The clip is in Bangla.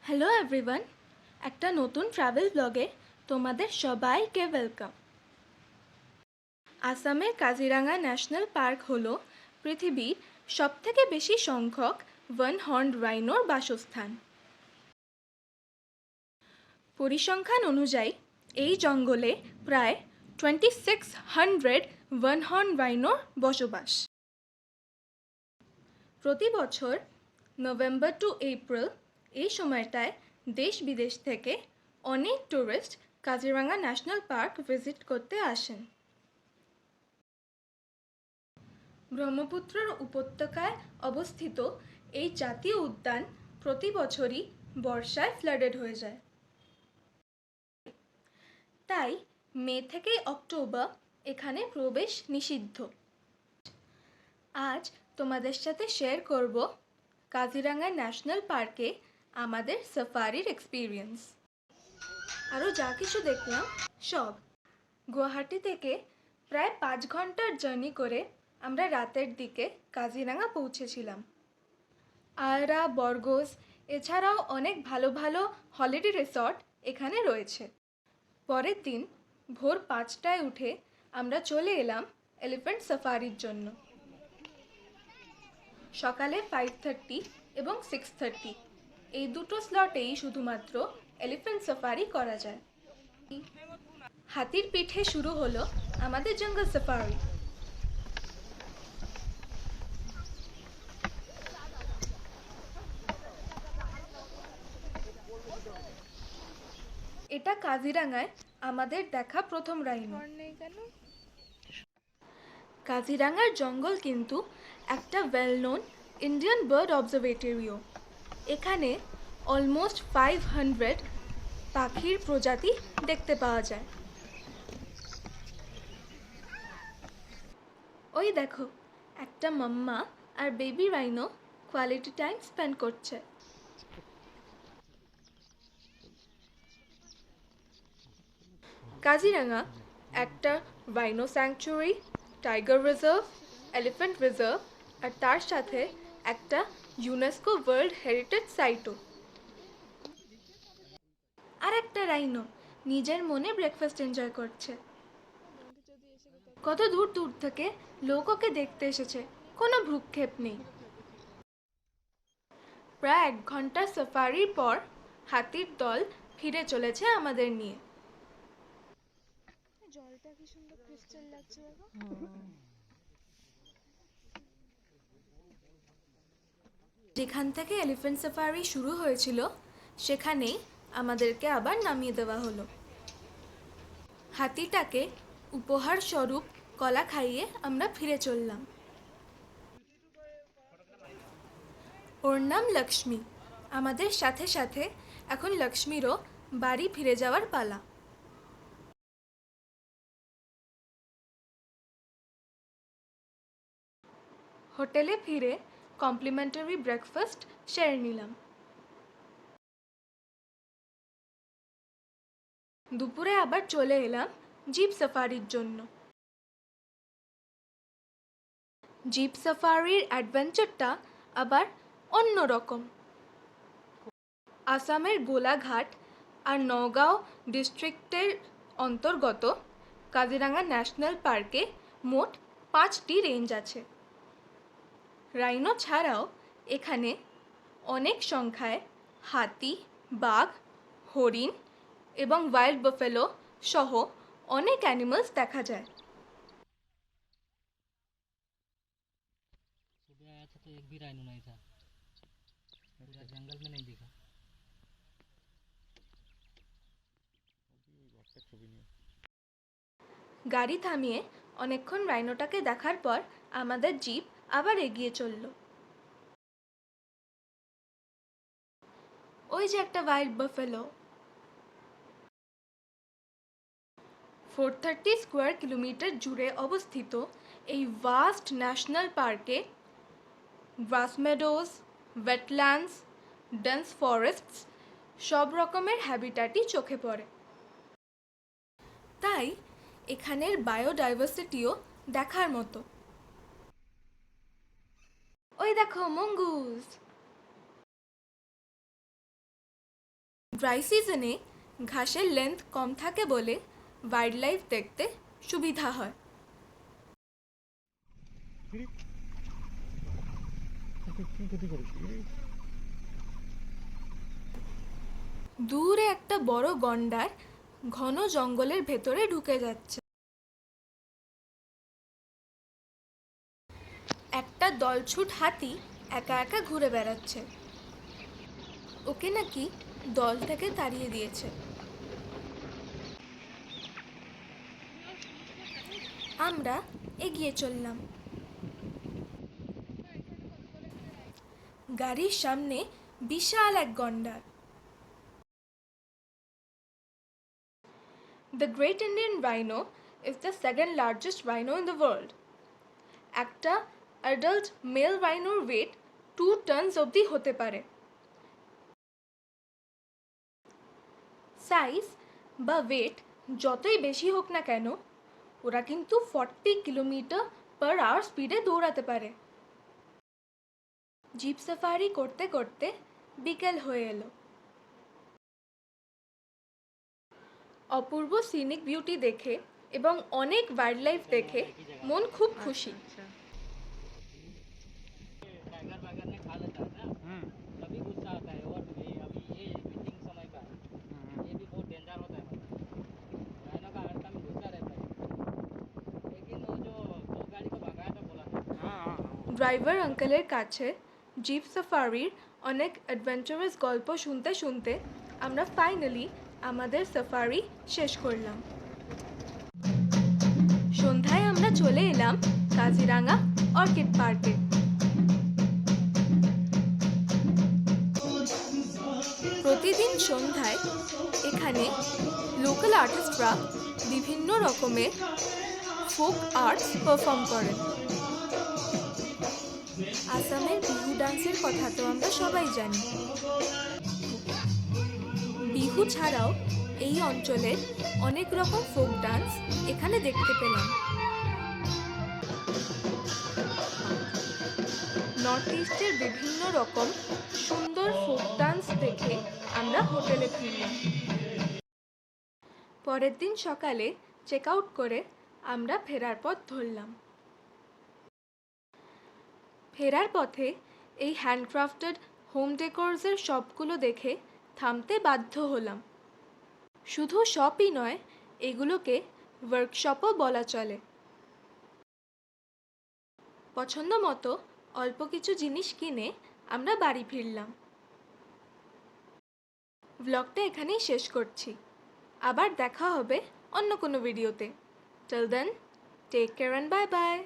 হ্যালো এভরিওয়ান, একটা নতুন ট্রাভেল ব্লগে তোমাদের সবাইকে ওয়েলকাম। আসামের কাজিরাঙা ন্যাশনাল পার্ক হলো পৃথিবীর সবথেকে বেশি সংখ্যক ওয়ান হর্নড রাইনোর বাসস্থান। পরিসংখ্যান অনুযায়ী এই জঙ্গলে প্রায় 2600 ওয়ান হর্ন রাইনোর বসবাস। প্রতি বছর নভেম্বর টু এপ্রিল এই সময়টায় দেশ বিদেশ থেকে অনেক tourist Kaziranga national park visit করতে আসেন। ব্রহ্মপুত্রের উপত্যকায় অবস্থিত এই জাতীয় উদ্যান প্রতি বছরই বর্ষায় ফ্লাডেড হয়ে যায়। তাই মে থেকে অক্টোবর এখানে প্রবেশ নিষিদ্ধ। আজ তোমাদের সাথে শেয়ার করব কাজিরাঙা ন্যাশনাল পার্কে আমাদের সাফারির এক্সপিরিয়েন্স। আরও যা কিছু দেখলাম সব। গুয়াহাটি থেকে প্রায় 5 ঘন্টার জার্নি করে আমরা রাতের দিকে কাজিরাঙা পৌঁছেছিলাম। আয়রা, বরগোস এছাড়াও অনেক ভালো ভালো হলিডে রিসর্ট এখানে রয়েছে। পরের দিন ভোর 5টায় উঠে আমরা চলে এলাম এলিফ্যান্ট সাফারির জন্য। সকালে 5:30 এবং 6:30 এই দুটো স্লটেই শুধুমাত্র এলিফ্যান্ট সাফারি করা যায়। হাতির পিঠে শুরু হলো আমাদের জঙ্গল সাফারি। এটা কাজিরাঙায় আমাদের দেখা প্রথম রাইনো। কাজিরাঙার জঙ্গল কিন্তু একটা ওয়েল নোন ইন্ডিয়ান বার্ড অবজারভেটরিও। এখানে অলমোস্ট 500 পাখির প্রজাতি দেখতে পাওয়া যায়। ওই দেখো, একটা মাম্মা আর baby rhino quality time spend করছে। কাজিরাঙা একটা rhino sanctuary, tiger reserve, elephant reserve আর তার সাথে একটা ইউনেস্কো ওয়ার্ল্ড হেরিটেজ সাইটও। আর একটা রাইনো নিজের মনে ব্রেকফাস্ট এনজয় করছে। কত দূর দূর থেকে লোক ওকে দেখতে এসেছে, কোনো ভ্রুক্ষেপ নেই। প্রায় 1 ঘন্টা সাফারির পর হাতির দল ফিরে চলেছে আমাদের নিয়ে। জলটা কি সুন্দর ক্রিস্টাল লাগছে দেখো। যেখান থেকে এলিফ্যান্ট সাফারি শুরু হয়েছিল সেখানেই আমাদেরকে আবার নামিয়ে দেওয়া হলো। হাতিটাকে উপহার স্বরূপ কলা খাইয়ে আমরা ফিরে চললাম। ওর নাম লক্ষ্মী। আমাদের সাথে সাথে এখন লক্ষ্মীরও বাড়ি ফিরে যাওয়ার পালা। হোটেলে ফিরে কমপ্লিমেন্টারি ব্রেকফাস্ট সেরে নিলাম। দুপুরে আবার চলে এলাম জিপ সাফারির জন্য। জিপ সাফারির অ্যাডভেঞ্চারটা আবার অন্যরকম। আসামের গোলাঘাট আর নওগাঁও ডিস্ট্রিক্টের অন্তর্গত কাজিরাঙা ন্যাশনাল পার্কে মোট 5টি রেঞ্জ আছে। রাইনো ছাড়াও এখানে অনেক সংখ্যায় হাতি, বাঘ, হরিণ এবং ওয়াইল্ড বাফেলো সহ অনেক অ্যানিমালস দেখা যায়। सुबह आया था तो एक भी राइनो नहीं था, पूरा जंगल में नहीं दिखा। গাড়ি থামিয়ে অনেকক্ষণ রাইনোটাকে দেখার পর আমাদের জিপ আবার এগিয়ে চলল। ওই যে একটা ওয়াইল্ড বাফেলো। 430 স্কোয়ার কিলোমিটার জুড়ে অবস্থিত এই ভাস্ট ন্যাশনাল পার্কে গ্রাস মেডোজ, ওয়েটল্যান্ডস, ডেন্স ফরেস্টস সব রকমের হ্যাবিটাটই চোখে পড়ে। তাই এখানের বায়োডাইভার্সিটিও দেখার মতো। ওই দেখো মঙ্গুস। ড্রাই সিজনে ঘাসের লেন্থ কম থাকে বলে ওয়াইল্ড লাইফ দেখতে সুবিধা হয়। দূরে একটা বড় গন্ডার ঘন জঙ্গলের ভেতরে ঢুকে যাচ্ছে। একটা দলছুট হাতি একা একা ঘুরে বেড়াচ্ছে। ওকে নাকি দল থেকে তাড়িয়ে দিয়েছে। আমরা এগিয়ে চললাম। গাড়ির সামনে বিশাল এক গন্ডার। The Great Indian Rhino is the second largest rhino in the world. একটা adult male rhinoর weight 2 tons অবধি হতে পারে। সাইজ বা ওয়েট যতই বেশি হোক না কেন, ওরা কিন্তু 40 কিলোমিটার/আওয়ার স্পিডে দৌড়াতে পারে। জিপ সাফারি করতে করতে বিকেল হয়ে এলো। অপূর্ব সিনিক বিউটি দেখে এবং অনেক ওয়াইল্ড লাইফ দেখে মন খুব খুশি। टाइगर वाइगर ने खा लेता है ना, तभी गुस्सा आता है। और अभी ये मीटिंग समय का है, ये भी बहुत डेंजर होता है। राइनो का हर टाइम गुस्सा रहता है, लेकिन वो जो दो गाड़ी को भगाया था बोला था। ড্রাইভার আঙ্কেলের কাছে জিপ সাফারির অনেক অ্যাডভেঞ্চারাস গল্প শুনতে শুনতে আমরা ফাইনালি আমাদের সাফারি শেষ করলাম। সন্ধ্যায় আমরা চলে এলাম কাজিরাঙা অর্কিড পার্কে। প্রতিদিন সন্ধ্যায় এখানে লোকাল আর্টিস্টরা বিভিন্ন রকমের ফোক আর্টস পারফর্ম করেন। আসামের বিহু ডান্সের কথা তো আমরা সবাই জানি। বিহু ছাড়াও এই অঞ্চলের অনেক রকম ফোক ডান্স এখানে দেখতে পেলাম। নর্থ ইস্টের বিভিন্ন রকম সুন্দর ফোক ডান্স দেখে আমরা হোটেলে ফিরলাম। পরের দিন সকালে চেক আউট করে আমরা ফেরার পথ ধরলাম। ফেরার পথে এই হ্যান্ডক্রাফটেড হোম ডেকোরসের শপগুলো দেখে থামতে বাধ্য হলাম। শুধু শপই নয়, এগুলোকে ওয়ার্কশপও বলা চলে। পছন্দ মতো অল্প কিছু জিনিস কিনে আমরা বাড়ি ফিরলাম। ব্লগটা এখানেই শেষ করছি। আবার দেখা হবে অন্য কোনো ভিডিওতে। Till then, take care and bye by.